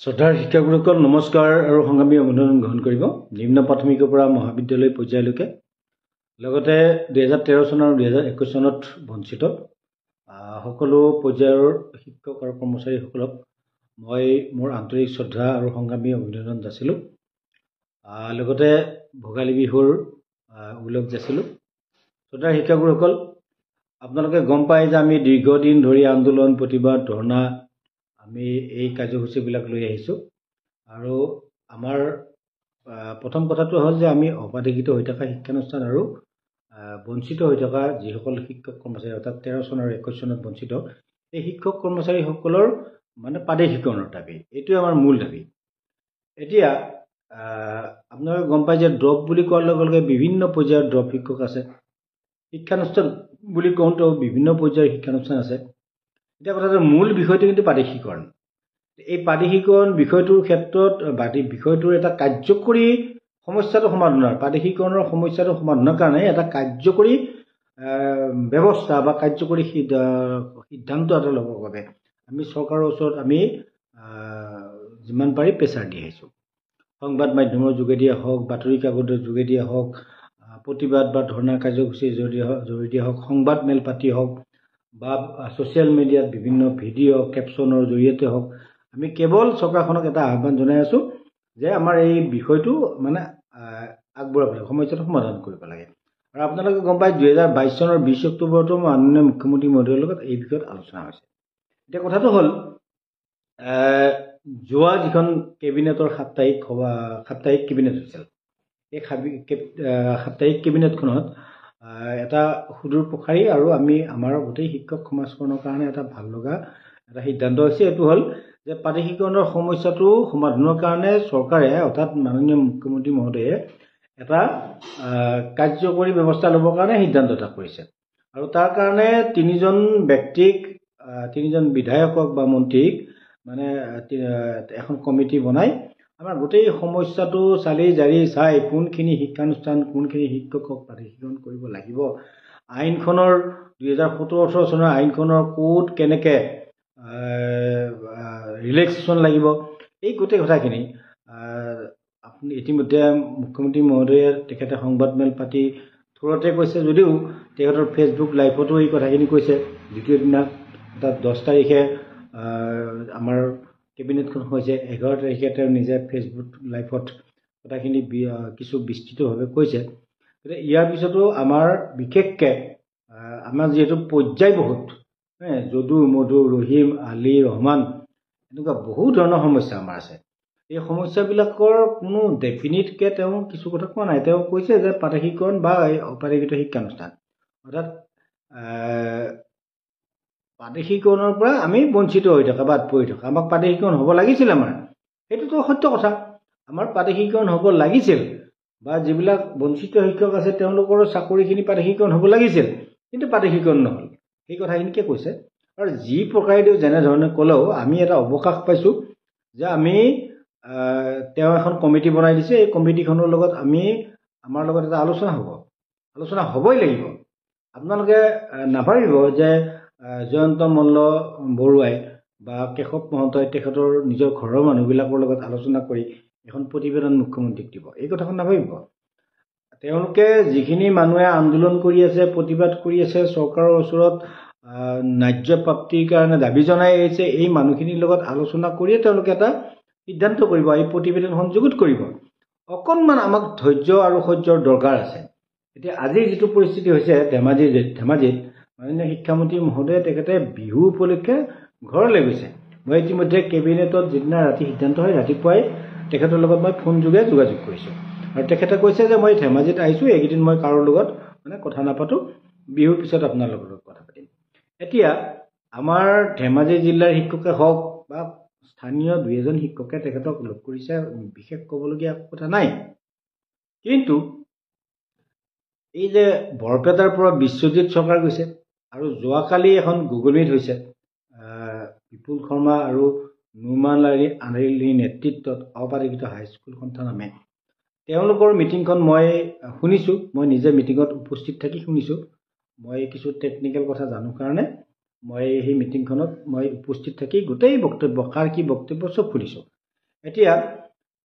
শ্ৰদ্ধাৰ শিক্ষাগুৰুসকল নমস্কাৰ আৰু সংগ্ৰামী অভিনন্দন গ্ৰহণ কৰিব। নিম্ন প্ৰাথমিকৰ পৰা মহাবিদ্যালয় পৰ্যায়লৈকে লগতে 2013 চন আৰু 2021 চনত বঞ্চিত সকলো পৰ্যায়ৰ শিক্ষক আৰু কৰ্মচাৰীসকলক মই মোৰ আন্তৰিক শ্ৰদ্ধা আৰু সংগ্ৰামী অভিনন্দন যাচিলোঁ। লগতে ভোগালী বিহুৰ উল্লেখ যাচিলোঁ। শ্ৰদ্ধাৰ শিক্ষাগুৰুসকল, আপোনালোকে গম পায় যে আমি দীৰ্ঘদিন ধৰি আন্দোলন, প্ৰতিবাদ, ধৰ্ণা আমি এই কাৰ্যসূচীবিলাক লৈ আহিছোঁ। আৰু আমাৰ প্ৰথম কথাটো হ'ল যে আমি অবাধিত হৈ থকা শিক্ষানুষ্ঠান আৰু বঞ্চিত হৈ থকা যিসকল শিক্ষক কৰ্মচাৰী অৰ্থাৎ 13 চন আৰু 21 চনত বঞ্চিত এই শিক্ষক কৰ্মচাৰীসকলৰ মানে প্ৰাদেশিকৰণৰ দাবী, এইটোৱে আমাৰ মূল দাবী। এতিয়া আপোনালোকে গম পায় যে ড্ৰপ বুলি কোৱাৰ লগে লগে বিভিন্ন পৰ্যায়ৰ ড্ৰপ শিক্ষক আছে, শিক্ষানুষ্ঠান বুলি কওঁতেও বিভিন্ন পৰ্যায়ৰ শিক্ষানুষ্ঠান আছে। এতিয়া কথাটো মূল বিষয়টো কিন্তু প্ৰাদেশিকৰণ। এই প্ৰাদেশিকৰণ বিষয়টোৰ ক্ষেত্ৰত বিষয়টোৰ এটা কাৰ্যকৰী সমস্যাটো সমাধানৰ প্ৰাদেশিকৰণৰ সমস্যাটো সমাধানৰ কাৰণে এটা কাৰ্যকৰী ব্যৱস্থা বা কাৰ্যকৰী সিদ্ধান্ত এটা ল'বৰ বাবে আমি চৰকাৰৰ ওচৰত আমি যিমান পাৰি প্ৰেছাৰ দি আহিছোঁ। সংবাদ মাধ্যমৰ যোগেদিয়ে হওক, বাতৰি কাকতৰ যোগেদিয়ে হওক, প্ৰতিবাদ বা ধৰ্ণা কাৰ্যসূচীৰ জৰিয়তে হওক, সংবাদ মেল পাতি হওক বা ছ'চিয়েল মিডিয়াত বিভিন্ন ভিডিঅ' কেপশ্যনৰ জৰিয়তে হওক, আমি কেৱল চৰকাৰখনক এটা আহ্বান জনাই আছোঁ যে আমাৰ এই বিষয়টো মানে আগবঢ়াব লাগে, সমস্যাটো সমাধান কৰিব লাগে। আৰু আপোনালোকে গম পায় 2022 চনৰ 20 অক্টোবৰতো মাননীয় মুখ্যমন্ত্ৰী মহোদয়ৰ লগত এই বিষয়ত আলোচনা হৈছে। এতিয়া কথাটো হ'ল যোৱা যিখন কেবিনেটৰ সাপ্তাহিক কেবিনেট হৈছিল, এই সাপ্তাহিক কেবিনেটখনত এটা সুদূৰ প্ৰসাৰী আৰু আমাৰ গোটেই শিক্ষক সমাজখনৰ কাৰণে এটা ভাল লগা এটা সিদ্ধান্ত হৈছে। এইটো হ'ল যে প্ৰাদেশিকৰণৰ সমস্যাটো সমাধানৰ কাৰণে চৰকাৰে অৰ্থাৎ মাননীয় মুখ্যমন্ত্ৰী মহোদয়ে এটা কাৰ্যকৰী ব্যৱস্থা ল'বৰ কাৰণে সিদ্ধান্ত এটা কৰিছে। আৰু তাৰ কাৰণে তিনিজন বিধায়কক বা মন্ত্ৰীক মানে এখন কমিটি বনাই আমাৰ গোটেই সমস্যাটো চালি জাৰি চাই কোনখিনি শিক্ষানুষ্ঠান কোনখিনি শিক্ষকক প্ৰাদেশিকৰণ কৰিব লাগিব, আইনখনৰ 2017-18 চনৰ আইনখনৰ ক'ত কেনেকৈ ৰিলেক্সেশ্যন লাগিব, এই গোটেই কথাখিনি আপুনি ইতিমধ্যে মুখ্যমন্ত্ৰী মহোদয়ে তেখেতে সংবাদ মেল পাতি থোৰতে কৈছে যদিও তেখেতৰ ফেচবুক লাইভতো এই কথাখিনি কৈছে। দ্বিতীয় দিনা অৰ্থাৎ 10 তাৰিখে আমাৰ কেবিনেটখন হৈছে, 11 তাৰিখে তেওঁ নিজে ফেচবুক লাইভত কথাখিনি কিছু বিস্তৃতভাৱে কৈছে। গতিকে ইয়াৰ পিছতো আমাৰ বিশেষকৈ আমাৰ যিহেতু পৰ্যায় বহুত যদু, মধু, ৰহিম, আলী, ৰহমান এনেকুৱা বহু ধৰণৰ সমস্যা আমাৰ আছে। এই সমস্যাবিলাকৰ কোনো ডেফিনিটকৈ তেওঁ কিছু কথা কোৱা নাই। তেওঁ কৈছে যে প্ৰাদেশিকৰণ বা এই অপ্ৰাদেশিত শিক্ষানুষ্ঠান অৰ্থাৎ প্ৰাদেশিকৰণৰ পৰা আমি বঞ্চিত হৈ থকা বাদ পৰি থকা, আমাক প্ৰাদেশিকৰণ হ'ব লাগিছিল। সেইটোতো সত্য কথা, আমাৰ প্ৰাদেশিকৰণ হ'ব লাগিছিল বা যিবিলাক বঞ্চিত শিক্ষক আছে তেওঁলোকৰো চাকৰিখিনি প্ৰাদেশিকৰণ হ'ব লাগিছিল, কিন্তু প্ৰাদেশিকৰণ নহ'ল। সেই কথাখিনিকে কৈছে। আৰু যি প্ৰকাৰেদিও যেনেধৰণে ক'লেও আমি এটা অৱকাশ পাইছোঁ যে তেওঁ এখন কমিটি বনাই দিছে, এই কমিটিখনৰ লগত আমাৰ লগত এটা আলোচনা হ'বই লাগিব। আপোনালোকে নাভাবিব যে জয়ন্ত মল্ল বৰুৱাই বা কেশৱ মহন্তই তেখেতৰ নিজৰ ঘৰৰ মানুহবিলাকৰ লগত আলোচনা কৰি এখন প্ৰতিবেদন মুখ্যমন্ত্ৰীক দিব, এই কথাখন নাভাবিব। তেওঁলোকে যিখিনি মানুহে আন্দোলন কৰি আছে, প্ৰতিবাদ কৰি আছে, চৰকাৰৰ ওচৰত ন্যায্য প্ৰাপ্তিৰ কাৰণে দাবী জনাই আহিছে, এই মানুহখিনিৰ লগত আলোচনা কৰিয়ে তেওঁলোকে এটা সিদ্ধান্ত কৰিব, এই প্ৰতিবেদনখন যুগুত কৰিব। অকণমান আমাক ধৈৰ্য আৰু সহ্যৰ দৰকাৰ আছে। এতিয়া আজিৰ যিটো পৰিস্থিতি হৈছে ধেমাজিত মাননীয় শিক্ষামন্ত্ৰী মহোদয়ে তেখেতে বিহু উপলক্ষে ঘৰলৈ গৈছে। মই ইতিমধ্যে কেবিনেটত যিদিনা ৰাতি সিদ্ধান্ত হয় ৰাতিপুৱাই তেখেতৰ লগত মই ফোন যোগে যোগাযোগ কৰিছোঁ আৰু তেখেতে কৈছে যে মই ধেমাজিত আহিছোঁ, এইকেইদিন মই কাৰো লগত মানে কথা নাপাতোঁ, বিহুৰ পিছত আপোনাৰ লগত কথা পাতিম। এতিয়া আমাৰ ধেমাজি জিলাৰ শিক্ষকে হওক বা স্থানীয় 2-এজন শিক্ষকে তেখেতক লগ কৰিছে, বিশেষ ক'বলগীয়া কথা নাই। কিন্তু এই যে বৰপেটাৰ পৰা বিশ্বজিৎ চৰকাৰ গৈছে আৰু যোৱাকালি এখন গুগল মিট হৈছে বিপুল শৰ্মা আৰু নুমান আলীৰ নেতৃত্বত অপ্ৰাদেশিত হাইস্কুল সন্থা নামে তেওঁলোকৰ মিটিংখন মই শুনিছোঁ। মই নিজে মিটিঙত উপস্থিত থাকি শুনিছোঁ। মই কিছু টেকনিকেল কথা জানো কাৰণে মই সেই মিটিংখনত মই উপস্থিত থাকি গোটেই বক্তব্য কাৰ কি বক্তব্য চব শুনিছোঁ। এতিয়া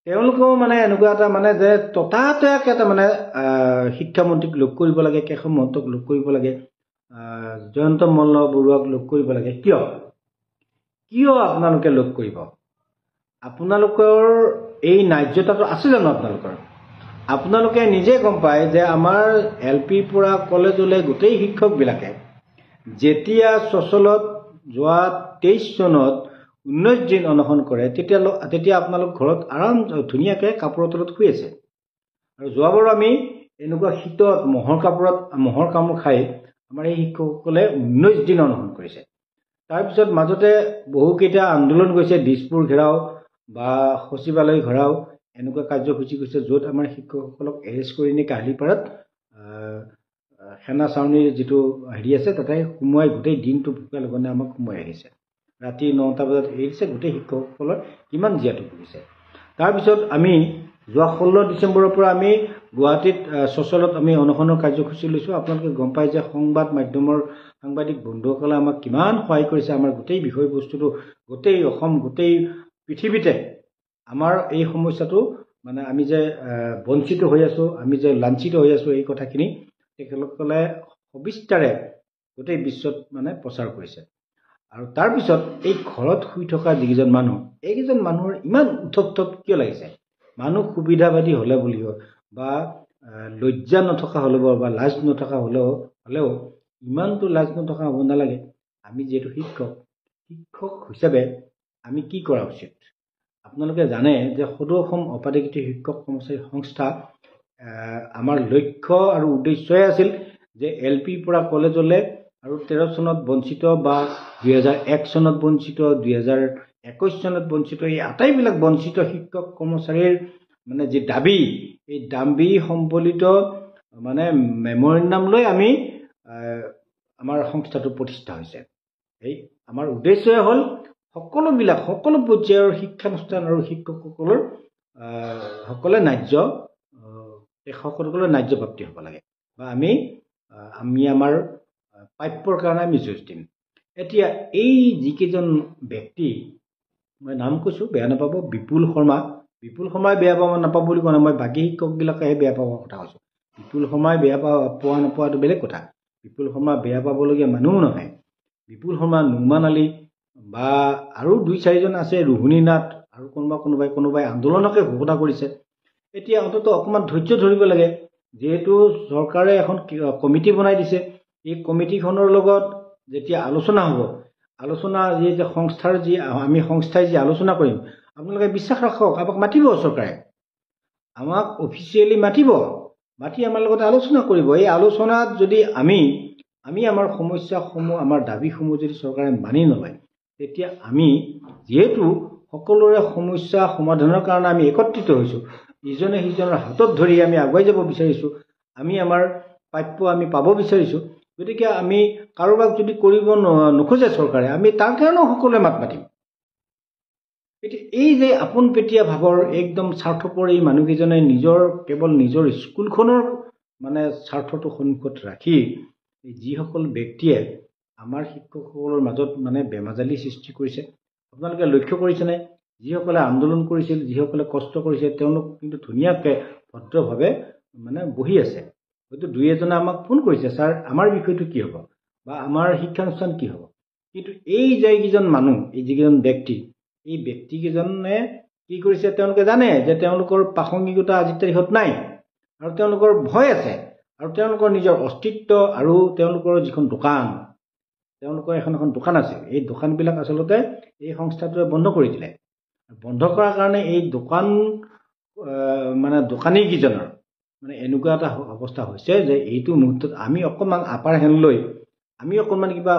তেওঁলোকেও মানে এনেকুৱা এটা মানে যে ততাতৈয়াকে এটা মানে শিক্ষামন্ত্ৰীক লগ কৰিব লাগে, কেশৱ মহন্তক লগ কৰিব লাগে, জয়ন্ত মল্ল বৰুৱাক লগ কৰিব লাগে। কিয় আপোনালোকে লগ কৰিব? আপোনালোকৰ এই ন্যায্যতাটো আছে জানো আপোনালোকৰ? আপোনালোকে নিজে গম পায় যে আমাৰ LPৰ পৰা কলেজলৈ গোটেই শিক্ষকবিলাকে যেতিয়া চচলত যোৱা 23 চনত 19 দিন অনশন কৰে, তেতিয়া আপোনালোক ঘৰত আৰাম ধুনীয়াকৈ কাপোৰৰ তলত শুই আছে। আৰু যোৱাবাৰো আমি এনেকুৱা শীতত মহৰ কামোৰ খাই আমাৰ এই শিক্ষকসকলে 19 দিন অনশন কৰিছে। তাৰপিছত মাজতে বহুকেইটা আন্দোলন গৈছে, দিছপুৰ ঘেৰাও বা সচিবালয় ঘেৰাও, এনেকুৱা কাৰ্যসূচী গৈছে য'ত আমাৰ শিক্ষকসকলক এৰেষ্ট কৰি নি কাহিলীপাৰাত সেনা চাউনীৰ যিটো হেৰি আছে তাতে সোমোৱাই গোটেই দিনটো ভোকে লগনে আমাক সোমোৱাই আহিছে। ৰাতি 9টা বজাত এৰিছে। গোটেই শিক্ষকসকলৰ কিমান জীয়াতু ভুগিছে। তাৰপিছত আমি যোৱা 16 ডিচেম্বৰৰ পৰা আমি গুৱাহাটীত চচলত আমি অনশনৰ কাৰ্যসূচী লৈছোঁ। আপোনালোকে গম পায় যে সংবাদ মাধ্যমৰ সাংবাদিক বন্ধুসকলে আমাক কিমান সহায় কৰিছে। আমাৰ গোটেই বিষয়বস্তুটো গোটেই অসম, গোটেই পৃথিৱীতে আমাৰ এই সমস্যাটো মানে আমি যে বঞ্চিত হৈ আছোঁ, আমি যে লাঞ্ছিত হৈ আছোঁ, এই কথাখিনি তেখেতসকলে সবিস্তাৰে গোটেই বিশ্বত মানে প্ৰচাৰ কৰিছে। আৰু তাৰপিছত এই ঘৰত শুই থকা যিকেইজন মানুহ, এইকেইজন মানুহৰ ইমান উথপ কিয় লাগিছে? মানুহ সুবিধাবাদী হ'লে বুলিও বা লজ্জা নথকা হ'লেও বা লাজ নথকা হ'লেও ইমানটো লাজ নথকা হ'ব নালাগে। আমি যিহেতু শিক্ষক হিচাপে আমি কি কৰা উচিত? আপোনালোকে জানে যে সদৌ অসম অপাধিকৃত শিক্ষক কৰ্মচাৰী সংস্থা আমাৰ লক্ষ্য আৰু উদ্দেশ্যই আছিল যে LPৰ পৰা কলেজলৈ আৰু 13 চনত বঞ্চিত বা 2001 চনত বঞ্চিত, 2021 চনত বঞ্চিত, এই আটাইবিলাক বঞ্চিত শিক্ষক কৰ্মচাৰীৰ মানে যি দাবী, এই দাবী সম্বলিত মানে মেমৰেণ্ডাম লৈ আমি আমাৰ সংস্থাটো প্ৰতিষ্ঠা হৈছে। এই আমাৰ উদ্দেশ্যই হ'ল সকলো পৰ্যায়ৰ শিক্ষানুষ্ঠান আৰু শিক্ষকসকলৰ সকলোৱে ন্যায্য প্ৰাপ্তি হ'ব লাগে বা আমি আমাৰ প্ৰাপ্যৰ কাৰণে আমি যুঁজ দিম। এতিয়া এই যিকেইজন ব্যক্তি, মই নাম কৈছোঁ, বেয়া নাপাব, বিপুল শৰ্মাই বেয়া নাপাব বুলি কোৱা নাই, মই বাকী শিক্ষকবিলাকেহে বেয়া পাব কথা কৈছোঁ। বিপুল শৰ্মাই বেয়া পোৱা নোপোৱাটো বেলেগ কথা। বিপুল শৰ্মা বেয়া পাবলগীয়া মানুহো নহয়। বিপুল শৰ্মা, নুমান আলী বা আৰু 2-4জন আছে, ৰোহিণী নাথ আৰু কোনোবাই আন্দোলনকে ঘোষণা কৰিছে। এতিয়া অন্ততঃ অকণমান ধৈৰ্য ধৰিব লাগে। যিহেতু চৰকাৰে এখন কমিটি বনাই দিছে, এই কমিটিখনৰ লগত যেতিয়া আলোচনা হ'ব, আমি সংস্থাই যি আলোচনা কৰিম, আপোনালোকে বিশ্বাস ৰাখক, আমাক মাতিব চৰকাৰে, আমাক অফিচিয়েলি মাতি আমাৰ লগত আলোচনা কৰিব। এই আলোচনাত যদি আমি আমাৰ সমস্যাসমূহ, আমাৰ দাবীসমূহ যদি চৰকাৰে মানি নলয়, তেতিয়া আমি যিহেতু সকলোৰে সমস্যা সমাধানৰ কাৰণে আমি একত্ৰিত হৈছোঁ, ইজনে সিজনৰ হাতত ধৰি আমি আগুৱাই যাব বিচাৰিছোঁ, আমি আমাৰ প্ৰাপ্য আমি পাব বিচাৰিছোঁ। গতিকে আমি কাৰোবাক যদি কৰিব নোখোজে চৰকাৰে, আমি তাৰ কাৰণেও সকলোৱে মাত মাতিম। এতিয়া এই যে আপোনপেটীয়া ভাৱৰ একদম স্বাৰ্থপৰ এই মানুহকেইজনে কেৱল নিজৰ স্কুলখনৰ মানে স্বাৰ্থটো সন্মুখত ৰাখি যিসকল ব্যক্তিয়ে আমাৰ শিক্ষকসকলৰ মাজত মানে বেমাজালি সৃষ্টি কৰিছে, আপোনালোকে লক্ষ্য কৰিছেনে? যিসকলে আন্দোলন কৰিছিল, যিসকলে কষ্ট কৰিছে, তেওঁলোক কিন্তু ধুনীয়াকৈ ভদ্ৰভাৱে মানে বহি আছে। হয়তো 2-এজনে আমাক ফোন কৰিছে, ছাৰ আমাৰ বিষয়টো কি হ'ব বা আমাৰ শিক্ষানুষ্ঠান কি হ'ব। কিন্তু এই যিকেইজন মানুহ, এই যিকেইজন ব্যক্তি, এই ব্যক্তিকেইজনে কি কৰিছে? তেওঁলোকে জানে যে তেওঁলোকৰ প্ৰাসংগিকতা আজিৰ তাৰিখত নাই আৰু তেওঁলোকৰ ভয় আছে আৰু তেওঁলোকৰ নিজৰ অস্তিত্ব আৰু তেওঁলোকৰ যিখন দোকান, তেওঁলোকৰ এখন দোকান আছে, এই দোকানবিলাক আচলতে এই সংস্থাটোৱে বন্ধ কৰি দিলে। বন্ধ কৰাৰ কাৰণে এই দোকানীকেইজনৰ মানে এনেকুৱা এটা অৱস্থা হৈছে যে এইটো মুহূৰ্তত আমি অকণমান আপাৰ হেণ্ড লৈ আমি অকণমান কিবা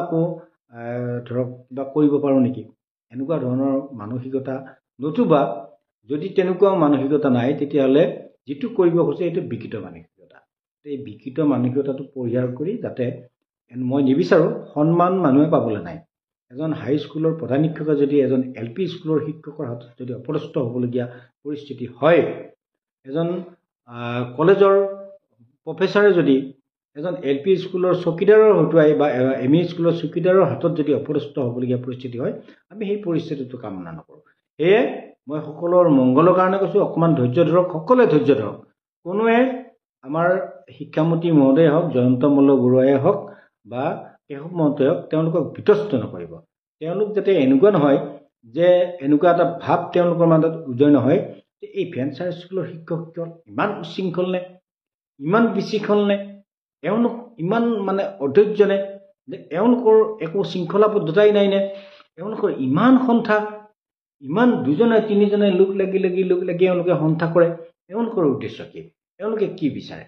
কিবা কৰিব পাৰোঁ নেকি, এনেকুৱা ধৰণৰ মানসিকতা, নতুবা যদি তেনেকুৱা মানসিকতা নাই, তেতিয়াহ'লে যিটো কৰিব খোজে এইটো বিকৃত মানসিকতা। এই বিকৃত মানসিকতাটো পৰিহাৰ কৰি যাতে, মই নিবিচাৰোঁ সন্মান মানুহে পাবলৈ নাই। এজন হাইস্কুলৰ প্ৰধান শিক্ষকে যদি এজন LP স্কুলৰ শিক্ষকৰ হাতত যদি অপদস্থ হ'বলগীয়া পৰিস্থিতি হয়, এজন কলেজৰ প্ৰফেচাৰে যদি এজন LP স্কুলৰ চকীদাৰৰ হতুৱাই বা ME স্কুলৰ চকীদাৰৰ হাতত যদি অপদস্থ হ'বলগীয়া পৰিস্থিতি হয়, আমি সেই পৰিস্থিতিটো কামনা নকৰোঁ। সেয়ে মই সকলোৰ মংগলৰ কাৰণে কৈছোঁ, অকণমান ধৈৰ্য ধৰক, সকলোৱে ধৈৰ্য ধৰক। কোনোৱে আমাৰ শিক্ষামন্ত্ৰী মহোদয়ে হওক, জয়ন্ত মল্লবৰুৱাই হওক বা কেশৱ মহন্তই হওক, তেওঁলোকক বিতষ্ট নকৰিব। তেওঁলোক যাতে এনেকুৱা নহয় যে এনেকুৱা এটা ভাৱ তেওঁলোকৰ মাজত উদয় নহয় যে এই ভেঞ্চাৰ স্কুলৰ শিক্ষকসকল ইমান উচ্ছৃংখল নে, ইমান বিশৃংখল নে, এওঁলোক ইমান অধৈৰ্য নে, যে এওঁলোকৰ একো শৃংখলাবদ্ধতাই নাই নে, এওঁলোকৰ ইমান সন্থা, ইমান দুজনে তিনিজনে লোক লাগি এওঁলোকে সন্থা কৰে, এওঁলোকৰ উদ্দেশ্য কি, এওঁলোকে কি বিচাৰে।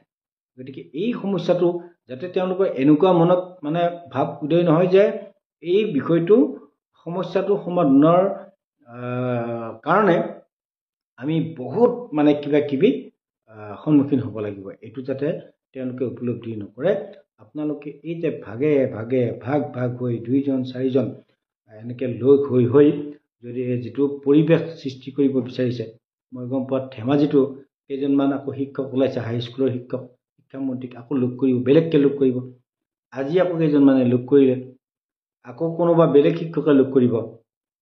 গতিকে এই সমস্যাটো যাতে তেওঁলোকৰ এনেকুৱা মনত ভাৱ উদয় নহয় যে এই বিষয়টো সমস্যাটো সমাধানৰ কাৰণে আমি বহুত কিবা কিবি সন্মুখীন হ'ব লাগিব, এইটো যাতে তেওঁলোকে উপলব্ধি নকৰে। আপোনালোকে এই যে ভাগে ভাগে ভাগ হৈ 2জন 4জন এনেকৈ লগ হৈ যদি যিটো পৰিৱেশ সৃষ্টি কৰিব বিচাৰিছে, মই গম পোৱাত ধেমাজিতো কেইজনমান আকৌ শিক্ষক ওলাইছে, হাইস্কুলৰ শিক্ষক, শিক্ষামন্ত্ৰীক আকৌ লগ কৰিব, বেলেগকৈ লগ কৰিব। আজি আকৌ কেইজনমানে লগ কৰিলে, আকৌ কোনোবা বেলেগ শিক্ষকে লগ কৰিব।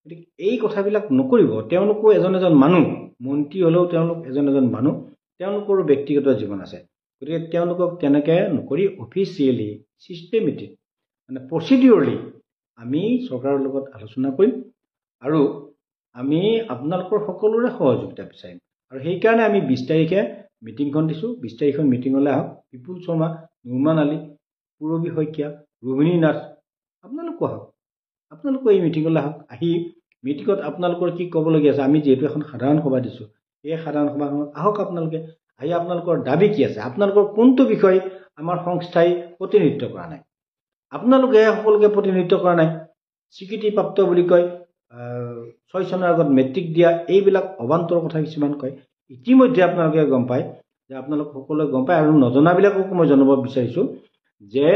গতিকে এই কথাবিলাক নকৰিব। তেওঁলোকো এজন মানুহ, মন্ত্ৰী হ'লেও তেওঁলোক এজন মানুহ, তেওঁলোকৰো ব্যক্তিগত জীৱন আছে। গতিকে তেওঁলোকক তেনেকৈ নকৰি অফিচিয়েলি, ছিষ্টেমেটিক প্ৰচিডিউৰলি আমি চৰকাৰৰ লগত আলোচনা কৰিম আৰু আমি আপোনালোকৰ সকলোৰে সহযোগিতা বিচাৰিম। আৰু সেইকাৰণে আমি 20 তাৰিখে মিটিংখন দিছোঁ। 20 তাৰিখৰ মিটিঙলৈ আহক। বিপুল শৰ্মা, নুৰমান আলী, পূৰবী শইকীয়া, ৰোহিণী নাথ, আপোনালোকো আহক। আপোনালোকো এই মিটিঙলৈ আহক। আহি মিটিঙত আপোনালোকৰ কি ক'বলগীয়া আছে, আমি যিহেতু এখন সাধাৰণ সভা দিছোঁ, এই সাধাৰণ সভাখনত আহক আপোনালোকে। আহি আপোনালোকৰ দাবী কি আছে, আপোনালোকৰ কোনটো বিষয় আমাৰ সংস্থাই প্ৰতিনিধিত্ব কৰা নাই, আপোনালোকে সকলোকে প্ৰতিনিধিত্ব কৰা নাই। স্বীকৃতিপ্ৰাপ্ত বুলি কয়, 6 চনৰ আগত মেট্ৰিক দিয়া, এইবিলাক অবান্তৰ কথা কিছুমান কয়। ইতিমধ্যে আপোনালোকে গম পায়, যে আপোনালোক সকলোৱে গম পায়, আৰু নজনাবিলাককো মই জনাব বিচাৰিছোঁ যে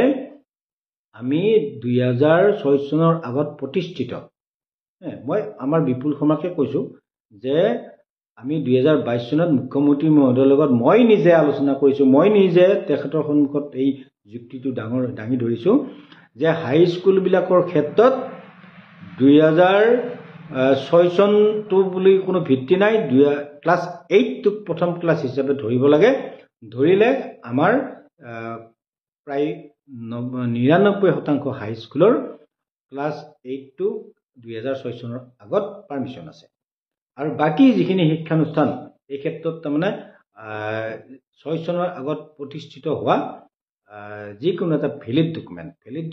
আমি 2006 চনৰ আগত প্ৰতিষ্ঠিত, মই আমাৰ বিপুল শৰ্মাকে কৈছোঁ যে আমি 2022 চনত মুখ্যমন্ত্ৰী মহোদয়ৰ লগত মই নিজে আলোচনা কৰিছোঁ, মই নিজে তেখেতৰ সন্মুখত এই যুক্তিটো দাঙি ধৰিছোঁ যে হাইস্কুলবিলাকৰ ক্ষেত্ৰত 2006 চনটো বুলি কোনো ভিত্তি নাই, ক্লাছ 8টোক প্ৰথম ক্লাছ হিচাপে ধৰিব লাগে। ধৰিলে আমাৰ প্ৰায় 99% হাইস্কুলৰ ক্লাছ 8টো 2006 চনৰ আগত পাৰ্মিশ্যন আছে। আৰু বাকী যিখিনি শিক্ষানুষ্ঠান এই ক্ষেত্ৰত 6 চনৰ আগত প্ৰতিষ্ঠিত হোৱা যিকোনো এটা ভেলিড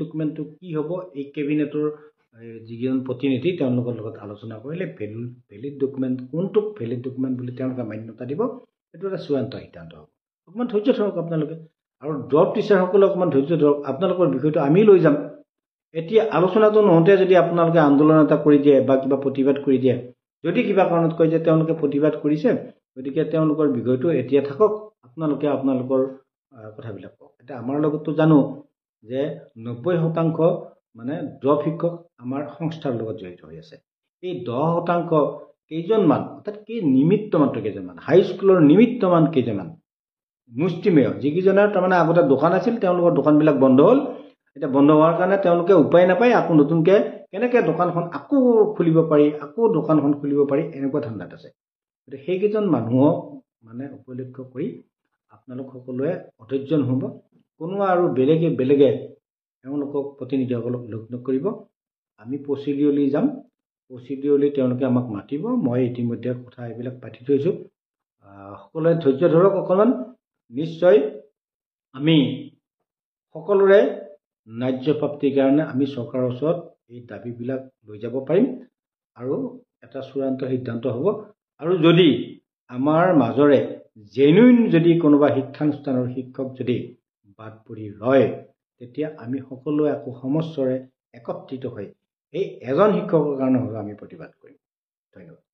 ডকুমেণ্টটো কি হ'ব, এই কেবিনেটৰ যিজন প্ৰতিনিধি তেওঁলোকৰ লগত আলোচনা কৰিলে ভেলিড ডকুমেণ্ট কোনটোক ভেলিড ডকুমেণ্ট বুলি তেওঁলোকে মান্যতা দিব, এইটো এটা চূড়ান্ত সিদ্ধান্ত হ'ব। অকণমান ধৈৰ্য ধৰক আপোনালোকে, আৰু ড্ৰপ টিচাৰসকলে অকণমান ধৈৰ্য ধৰক। আপোনালোকৰ বিষয়টো আমি লৈ যাম। এতিয়া আলোচনাটো নহওঁতে যদি আপোনালোকে আন্দোলন এটা কৰি দিয়ে বা কিবা প্ৰতিবাদ কৰি দিয়ে, যদি কিবা কাৰণত কয় যে তেওঁলোকে প্ৰতিবাদ কৰিছে, গতিকে তেওঁলোকৰ বিষয়টো এতিয়া থাকক, আপোনালোকে আপোনালোকৰ কথাবিলাক কওক। এতিয়া আমাৰ লগতো জানো যে 90% ড্ৰপ শিক্ষক আমাৰ সংস্থাৰ লগত জড়িত হৈ আছে। এই 10% কেইজনমান, অৰ্থাৎ নিমিত্ত মাত্ৰ কেইজনমান, হাইস্কুলৰ নিমিত্তমান কেইজনমান মুষ্টিমেয়, যিকেইজনৰ আগতে দোকান আছিল, তেওঁলোকৰ দোকানবিলাক বন্ধ হ'ল। এতিয়া বন্ধ হোৱাৰ কাৰণে তেওঁলোকে উপায় নাপায়, আকৌ নতুনকৈ কেনেকৈ দোকানখন আকৌ খুলিব পাৰি, আকৌ দোকানখন খুলিব পাৰি, এনেকুৱা ধান্দাত আছে। গতিকে সেইকেইজন মানুহক উপলক্ষ্য কৰি আপোনালোক সকলোৱে অধৈৰ্য নহ'ব। কোনো আৰু বেলেগে তেওঁলোকক প্ৰতিনিধিসকলক লগ নকৰিব। আমি প্ৰচিডিউৰলি যাম, প্ৰচিডিউৰলি তেওঁলোকে আমাক মাতিব। মই ইতিমধ্যে কথা এইবিলাক পাতি থৈছোঁ। সকলোৱে ধৈৰ্য ধৰক অকণমান। নিশ্চয় আমি সকলোৰে ন্যায্য প্ৰাপ্তিৰ কাৰণে আমি চৰকাৰৰ ওচৰত এই দাবীবিলাক লৈ যাব পাৰিম আৰু এটা চূড়ান্ত সিদ্ধান্ত হ'ব। আৰু যদি আমাৰ মাজৰে জেনুইন যদি কোনোবা শিক্ষানুষ্ঠানৰ শিক্ষক যদি বাদ পৰি ৰয়, তেতিয়া আমি সকলোৱে আকৌ সমস্বৰে একত্ৰিত হৈ এই এজন শিক্ষকৰ কাৰণে হ'লেও আমি প্ৰতিবাদ কৰিম। ধন্যবাদ।